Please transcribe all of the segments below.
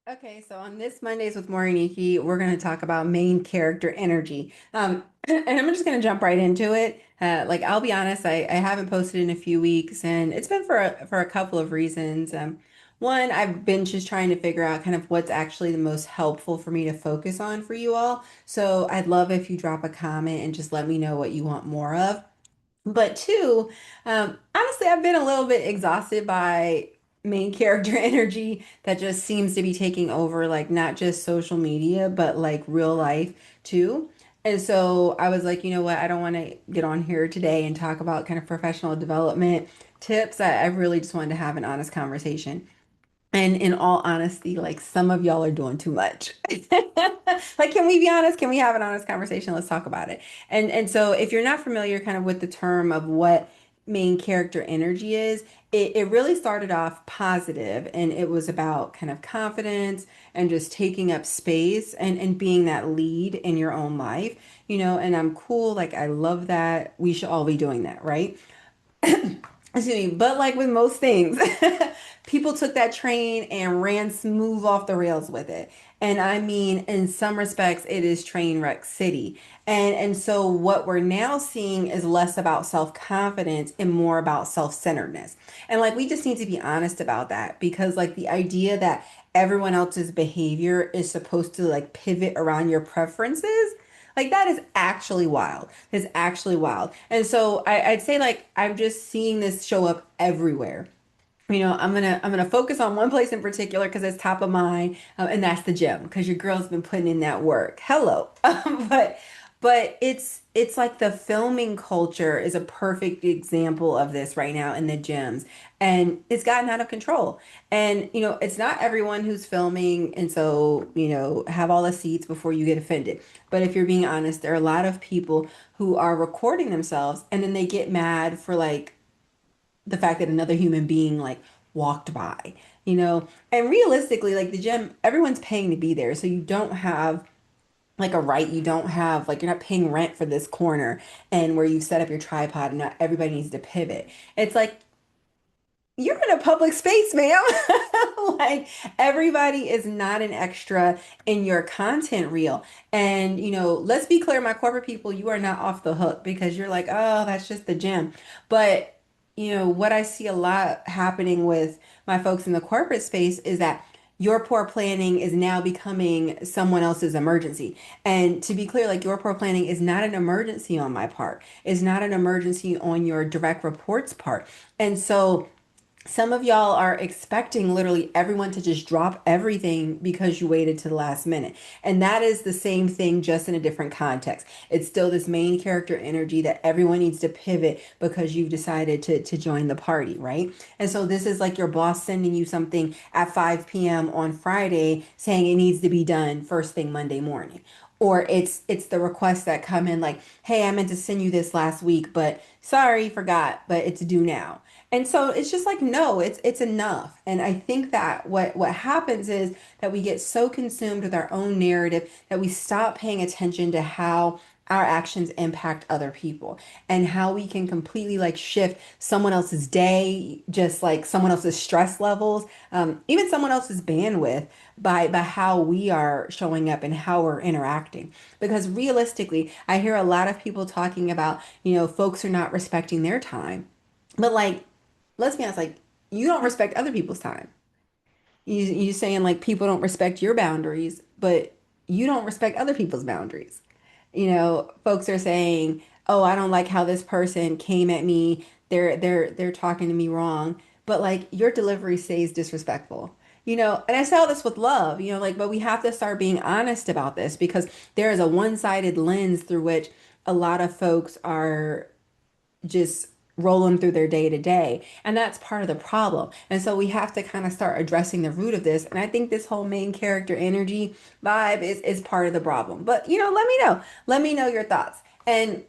Okay, so on this Mondays with Moriniki, we're going to talk about main character energy. And I'm just going to jump right into it. I'll be honest, I haven't posted in a few weeks, and it's been for a couple of reasons. One, I've been just trying to figure out kind of what's actually the most helpful for me to focus on for you all. So I'd love if you drop a comment and just let me know what you want more of. But two, honestly, I've been a little bit exhausted by main character energy that just seems to be taking over, like not just social media, but like real life too. And so I was like, you know what? I don't want to get on here today and talk about kind of professional development tips. I really just wanted to have an honest conversation. And in all honesty, like some of y'all are doing too much. Like, can we be honest? Can we have an honest conversation? Let's talk about it. And so if you're not familiar kind of with the term of what main character energy is, it really started off positive and it was about kind of confidence and just taking up space and being that lead in your own life, and I'm cool. Like I love that. We should all be doing that, right? Excuse me, but like with most things, people took that train and ran smooth off the rails with it. And I mean, in some respects, it is train wreck city. And so what we're now seeing is less about self-confidence and more about self-centeredness. And like we just need to be honest about that because like the idea that everyone else's behavior is supposed to like pivot around your preferences, like that is actually wild. It's actually wild. And so I'd say like I'm just seeing this show up everywhere. I'm gonna focus on one place in particular because it's top of mind, and that's the gym because your girl's been putting in that work. Hello, but it's like the filming culture is a perfect example of this right now in the gyms, and it's gotten out of control. And it's not everyone who's filming, and so have all the seats before you get offended. But if you're being honest, there are a lot of people who are recording themselves, and then they get mad for like the fact that another human being like walked by, and realistically, like the gym, everyone's paying to be there. So you don't have like a right, you don't have like, you're not paying rent for this corner and where you set up your tripod and not everybody needs to pivot. It's like, you're in a public space, ma'am. Like everybody is not an extra in your content reel. And let's be clear, my corporate people, you are not off the hook because you're like, oh, that's just the gym. But what I see a lot happening with my folks in the corporate space is that your poor planning is now becoming someone else's emergency. And to be clear, like your poor planning is not an emergency on my part. It's not an emergency on your direct reports part. And so some of y'all are expecting literally everyone to just drop everything because you waited to the last minute. And that is the same thing, just in a different context. It's still this main character energy that everyone needs to pivot because you've decided to join the party, right? And so this is like your boss sending you something at 5 p.m. on Friday saying it needs to be done first thing Monday morning. Or it's the requests that come in like, hey, I meant to send you this last week, but sorry, forgot, but it's due now. And so it's just like, no, it's enough. And I think that what happens is that we get so consumed with our own narrative that we stop paying attention to how our actions impact other people and how we can completely like shift someone else's day, just like someone else's stress levels, even someone else's bandwidth by how we are showing up and how we're interacting. Because realistically, I hear a lot of people talking about, folks are not respecting their time. But like, let's be honest, like you don't respect other people's time. You saying like people don't respect your boundaries, but you don't respect other people's boundaries. Folks are saying, "Oh, I don't like how this person came at me. They're talking to me wrong." But like your delivery stays disrespectful. And I say all this with love, like, but we have to start being honest about this because there is a one-sided lens through which a lot of folks are just rolling through their day to day. And that's part of the problem. And so we have to kind of start addressing the root of this. And I think this whole main character energy vibe is part of the problem. But, let me know. Let me know your thoughts. And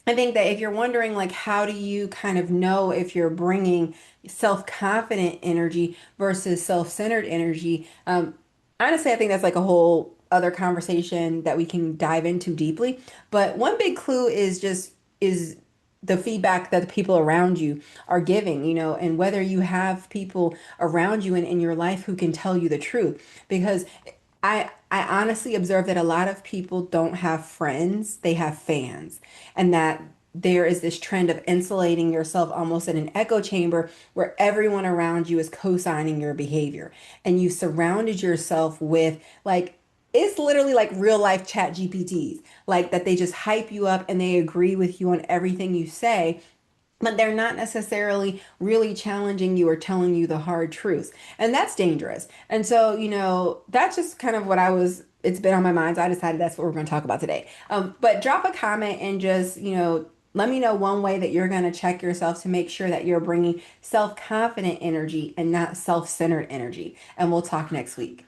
I think that if you're wondering, like, how do you kind of know if you're bringing self-confident energy versus self-centered energy? Honestly, I think that's like a whole other conversation that we can dive into deeply. But one big clue is the feedback that the people around you are giving, and whether you have people around you in your life who can tell you the truth. Because I honestly observe that a lot of people don't have friends, they have fans. And that there is this trend of insulating yourself almost in an echo chamber where everyone around you is co-signing your behavior. And you surrounded yourself with like it's literally like real life chat GPTs, like that they just hype you up and they agree with you on everything you say, but they're not necessarily really challenging you or telling you the hard truths. And that's dangerous. And so, that's just kind of it's been on my mind. So I decided that's what we're going to talk about today. But drop a comment and just, let me know one way that you're going to check yourself to make sure that you're bringing self-confident energy and not self-centered energy. And we'll talk next week.